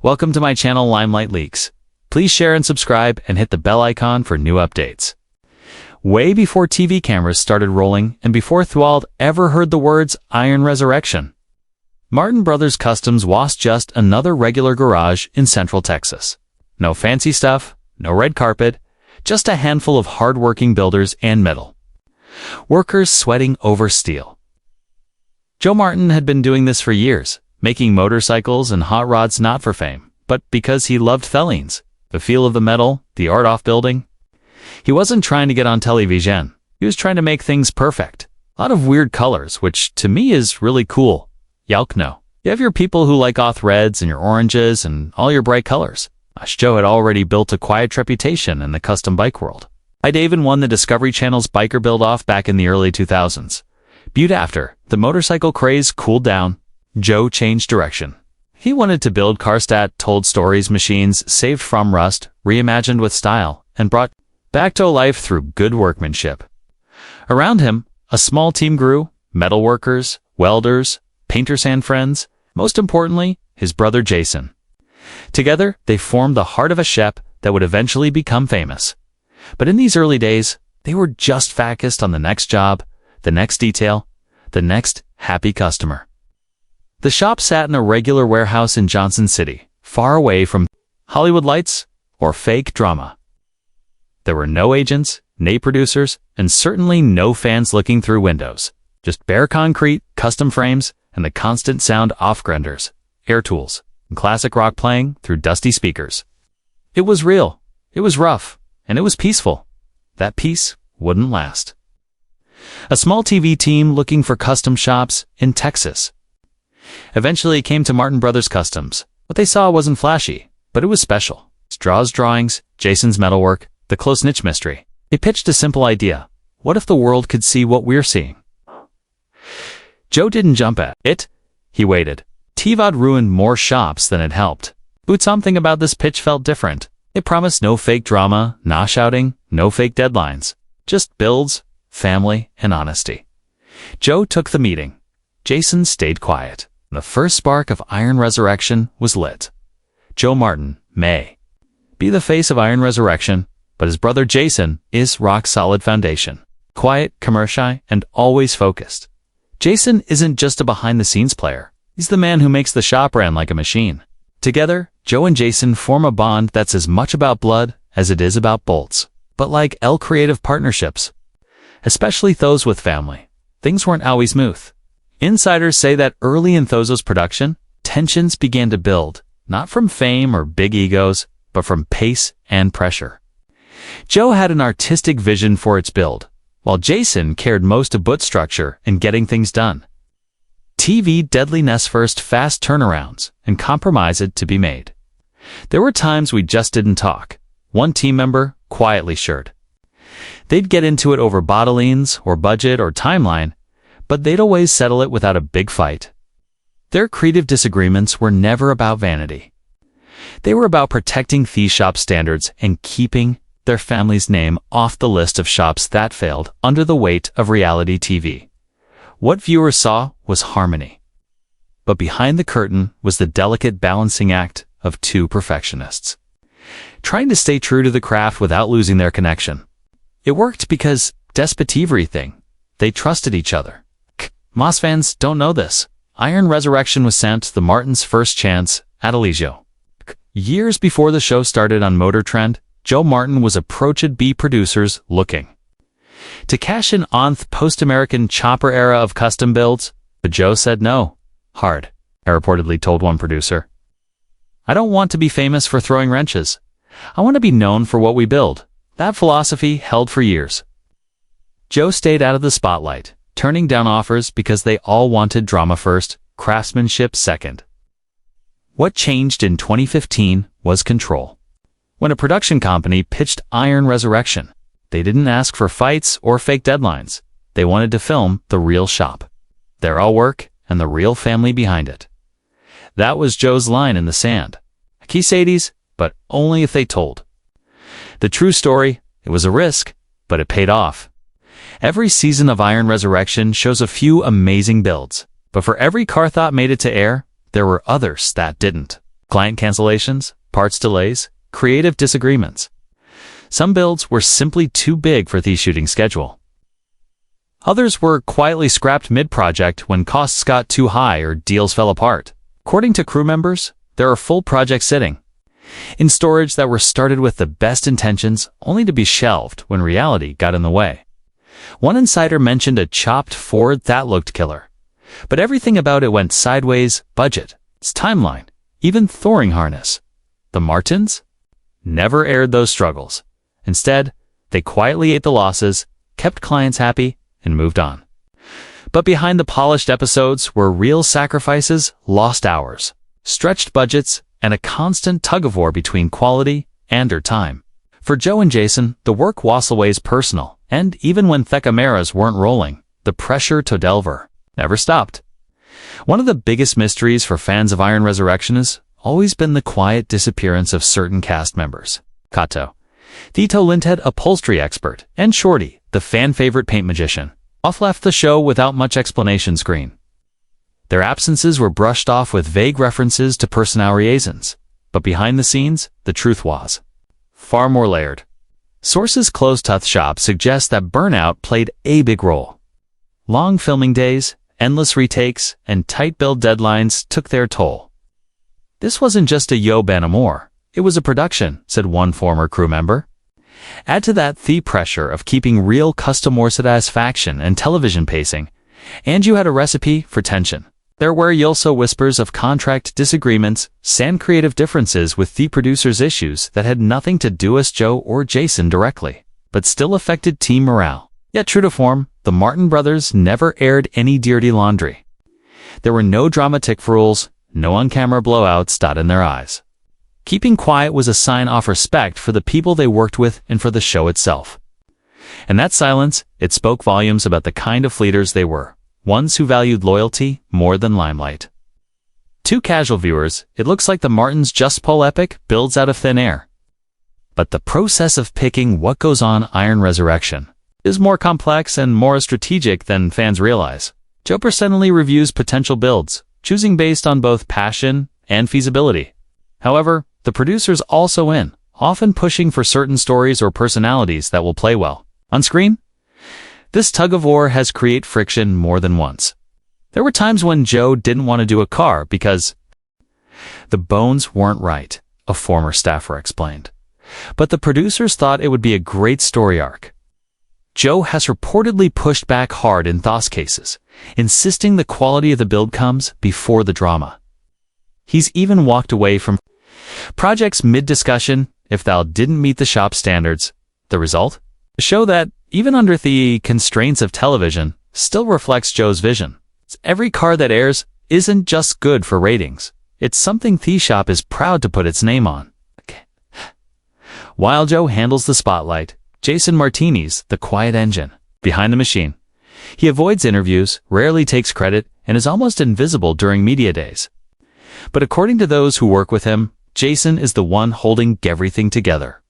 Welcome to my channel Limelight Leaks. Please share and subscribe and hit the bell icon for new updates. Way before TV cameras started rolling and before Thwald ever heard the words Iron Resurrection, Martin Brothers Customs was just another regular garage in Central Texas. No fancy stuff, no red carpet, just a handful of hard-working builders and metal workers sweating over steel. Joe Martin had been doing this for years, making motorcycles and hot rods not for fame, but because he loved Thelines, the feel of the metal, the art off building. He wasn't trying to get on television. He was trying to make things perfect. A lot of weird colors, which to me is really cool. Yalkno. You have your people who like auth reds and your oranges and all your bright colors. Joe had already built a quiet reputation in the custom bike world. I'd even won the Discovery Channel's biker build-off back in the early 2000s. But after the motorcycle craze cooled down, Joe changed direction. He wanted to build cars that told stories, machines saved from rust, reimagined with style, and brought back to life through good workmanship. Around him, a small team grew: metalworkers, welders, painters and friends, most importantly, his brother Jason. Together, they formed the heart of a shop that would eventually become famous. But in these early days, they were just focused on the next job, the next detail, the next happy customer. The shop sat in a regular warehouse in Johnson City, far away from Hollywood lights or fake drama. There were no agents, no producers, and certainly no fans looking through windows. Just bare concrete, custom frames, and the constant sound off grinders, air tools, and classic rock playing through dusty speakers. It was real, it was rough, and it was peaceful. That peace wouldn't last. A small TV team looking for custom shops in Texas eventually came to Martin Brothers Customs. What they saw wasn't flashy, but it was special. Straw's drawings, Jason's metalwork, the close niche mystery. They pitched a simple idea. What if the world could see what we're seeing? Joe didn't jump at it. He waited. TVOD ruined more shops than it helped. But something about this pitch felt different. It promised no fake drama, no shouting, no fake deadlines. Just builds, family, and honesty. Joe took the meeting. Jason stayed quiet. The first spark of Iron Resurrection was lit. Joe Martin may be the face of Iron Resurrection, but his brother Jason is rock-solid foundation. Quiet, commercial, and always focused. Jason isn't just a behind-the-scenes player. He's the man who makes the shop run like a machine. Together, Joe and Jason form a bond that's as much about blood as it is about bolts. But like all creative partnerships, especially those with family, things weren't always smooth. Insiders say that early in Thozo's production, tensions began to build, not from fame or big egos, but from pace and pressure. Joe had an artistic vision for its build, while Jason cared most about structure and getting things done. TV deadliness first, fast turnarounds, and compromises to be made. There were times we just didn't talk. One team member quietly shared. They'd get into it over bottlings or budget or timeline, but they'd always settle it without a big fight. Their creative disagreements were never about vanity. They were about protecting the shop standards and keeping their family's name off the list of shops that failed under the weight of reality TV. What viewers saw was harmony. But behind the curtain was the delicate balancing act of two perfectionists, trying to stay true to the craft without losing their connection. It worked because everything. They trusted each other. Moss fans don't know this. Iron Resurrection was sent the Martins' first chance at Elijio. Years before the show started on Motor Trend, Joe Martin was approached by producers looking to cash in on the post-American chopper era of custom builds, but Joe said no. Hard, I reportedly told one producer. I don't want to be famous for throwing wrenches. I want to be known for what we build. That philosophy held for years. Joe stayed out of the spotlight, turning down offers because they all wanted drama first, craftsmanship second. What changed in 2015 was control. When a production company pitched Iron Resurrection, they didn't ask for fights or fake deadlines. They wanted to film the real shop, their all work, and the real family behind it. That was Joe's line in the sand. Kisades, but only if they told the true story. It was a risk, but it paid off. Every season of Iron Resurrection shows a few amazing builds, but for every car thought made it to air, there were others that didn't. Client cancellations, parts delays, creative disagreements. Some builds were simply too big for the shooting schedule. Others were quietly scrapped mid-project when costs got too high or deals fell apart. According to crew members, there are full projects sitting in storage that were started with the best intentions only to be shelved when reality got in the way. One insider mentioned a chopped Ford that looked killer, but everything about it went sideways: budget, its timeline, even Thoring harness. The Martins never aired those struggles. Instead, they quietly ate the losses, kept clients happy, and moved on. But behind the polished episodes were real sacrifices, lost hours, stretched budgets, and a constant tug-of-war between quality and their time. For Joe and Jason, the work was always personal, and even when the cameras weren't rolling, the pressure to deliver never stopped. One of the biggest mysteries for fans of Iron Resurrection has always been the quiet disappearance of certain cast members. Kato, the talented upholstery expert, and Shorty, the fan-favorite paint magician, both left the show without much explanation screen. Their absences were brushed off with vague references to personnel liaisons, but behind the scenes, the truth was far more layered. Sources close to the shop suggest that burnout played a big role. Long filming days, endless retakes, and tight build deadlines took their toll. This wasn't just a yo banamore, it was a production, said one former crew member. Add to that the pressure of keeping real customer satisfaction and television pacing, and you had a recipe for tension. There were also whispers of contract disagreements and creative differences with the producers' issues that had nothing to do with Joe or Jason directly, but still affected team morale. Yet true to form, the Martin brothers never aired any dirty laundry. There were no dramatic rules, no on-camera blowouts dot in their eyes. Keeping quiet was a sign of respect for the people they worked with and for the show itself. And that silence, it spoke volumes about the kind of leaders they were, ones who valued loyalty more than limelight. To casual viewers, it looks like the Martins' Just Pull epic builds out of thin air. But the process of picking what goes on Iron Resurrection is more complex and more strategic than fans realize. Joe personally reviews potential builds, choosing based on both passion and feasibility. However, the producers also win, often pushing for certain stories or personalities that will play well on screen. This tug-of-war has created friction more than once. There were times when Joe didn't want to do a car because the bones weren't right, a former staffer explained. But the producers thought it would be a great story arc. Joe has reportedly pushed back hard in those cases, insisting the quality of the build comes before the drama. He's even walked away from projects mid-discussion if they didn't meet the shop standards. The result? A show that, even under the constraints of television, still reflects Joe's vision. Every car that airs isn't just good for ratings. It's something the shop is proud to put its name on. While Joe handles the spotlight, Jason Martini's the quiet engine behind the machine. He avoids interviews, rarely takes credit, and is almost invisible during media days. But according to those who work with him, Jason is the one holding everything together.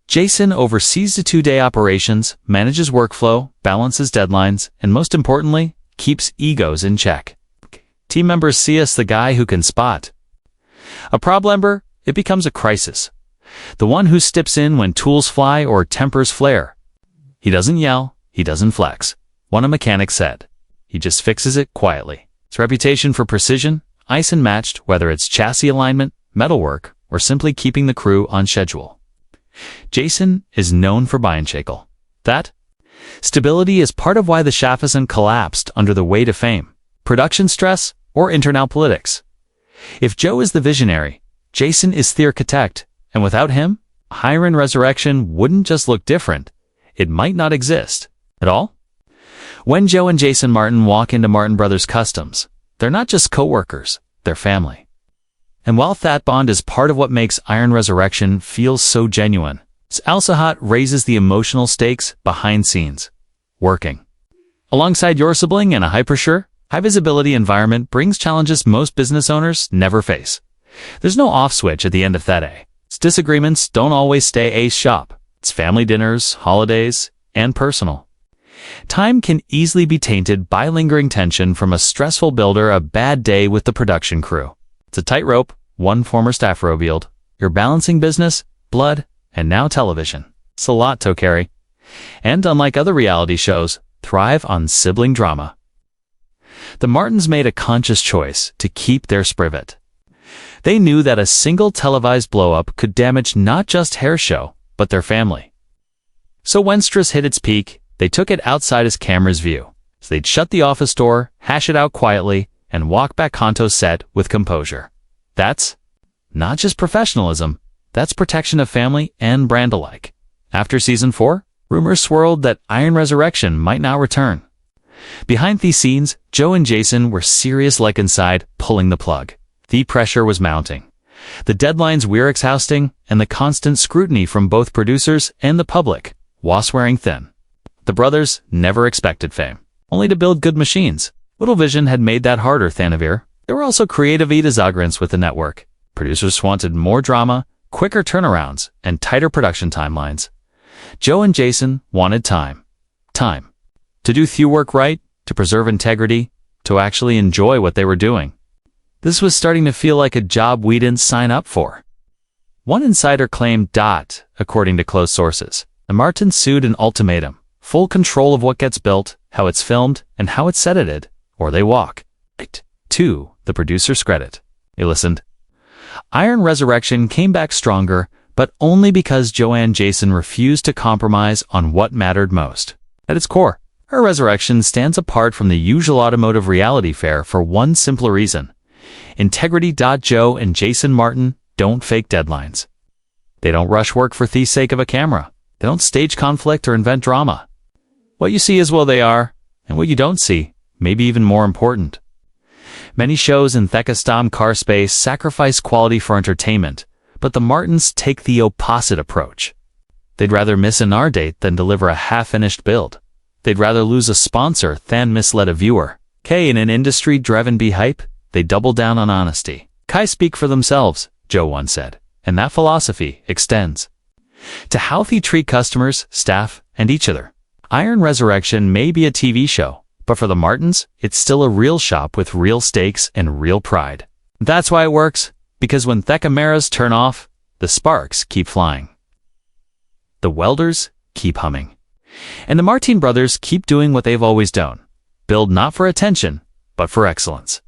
Jason oversees the two-day operations, manages workflow, balances deadlines, and most importantly, keeps egos in check. Team members see us the guy who can spot a problem, it becomes a crisis. The one who steps in when tools fly or tempers flare. He doesn't yell, he doesn't flex. One a mechanic said. He just fixes it quietly. His reputation for precision, ice and matched, whether it's chassis alignment, metalwork, or simply keeping the crew on schedule. Jason is known for Bienshackle. That stability is part of why the shop hasn't collapsed under the weight of fame, production stress, or internal politics. If Joe is the visionary, Jason is the architect, and without him, Iron Resurrection wouldn't just look different, it might not exist at all. When Joe and Jason Martin walk into Martin Brothers Customs, they're not just co-workers, they're family. And while that bond is part of what makes Iron Resurrection feel so genuine, Al-Sahat raises the emotional stakes behind scenes. Working alongside your sibling in a high-pressure, high-visibility environment brings challenges most business owners never face. There's no off switch at the end of that day. Its disagreements don't always stay a shop. It's family dinners, holidays, and personal. Time can easily be tainted by lingering tension from a stressful build or a bad day with the production crew. It's a tightrope, one former staff revealed. You're balancing business, blood, and now television. It's a lot to carry. And unlike other reality shows, thrive on sibling drama. The Martins made a conscious choice to keep their spirit. They knew that a single televised blow-up could damage not just Hair's show, but their family. So when stress hit its peak, they took it outside his camera's view. So they'd shut the office door, hash it out quietly, and walk back onto set with composure. That's not just professionalism, that's protection of family and brand alike. After season 4, rumors swirled that Iron Resurrection might now return. Behind these scenes, Joe and Jason were serious like inside, pulling the plug. The pressure was mounting. The deadlines we're exhausting, and the constant scrutiny from both producers and the public was wearing thin. The brothers never expected fame, only to build good machines. Little Vision had made that harder, Thanavir. There were also creative disagreements with the network. Producers wanted more drama, quicker turnarounds, and tighter production timelines. Joe and Jason wanted time. Time. To do their work right, to preserve integrity, to actually enjoy what they were doing. This was starting to feel like a job we didn't sign up for. One insider claimed, according to close sources, the Martins sued an ultimatum. Full control of what gets built, how it's filmed, and how it's edited, or they walk. To the producer's credit, they listened. Iron Resurrection came back stronger, but only because Joanne Jason refused to compromise on what mattered most. At its core, her resurrection stands apart from the usual automotive reality fare for one simple reason. Integrity. Joe and Jason Martin don't fake deadlines. They don't rush work for the sake of a camera. They don't stage conflict or invent drama. What you see is what they are, and what you don't see, maybe even more important. Many shows in Thekastam car space sacrifice quality for entertainment, but the Martins take the opposite approach. They'd rather miss an R date than deliver a half-finished build. They'd rather lose a sponsor than mislead a viewer. In an industry driven by hype, they double down on honesty. Kai speak for themselves, Joe once said, and that philosophy extends to how they treat customers, staff, and each other. Iron Resurrection may be a TV show, but for the Martins, it's still a real shop with real stakes and real pride. That's why it works, because when the cameras turn off, the sparks keep flying. The welders keep humming. And the Martin brothers keep doing what they've always done. Build not for attention, but for excellence.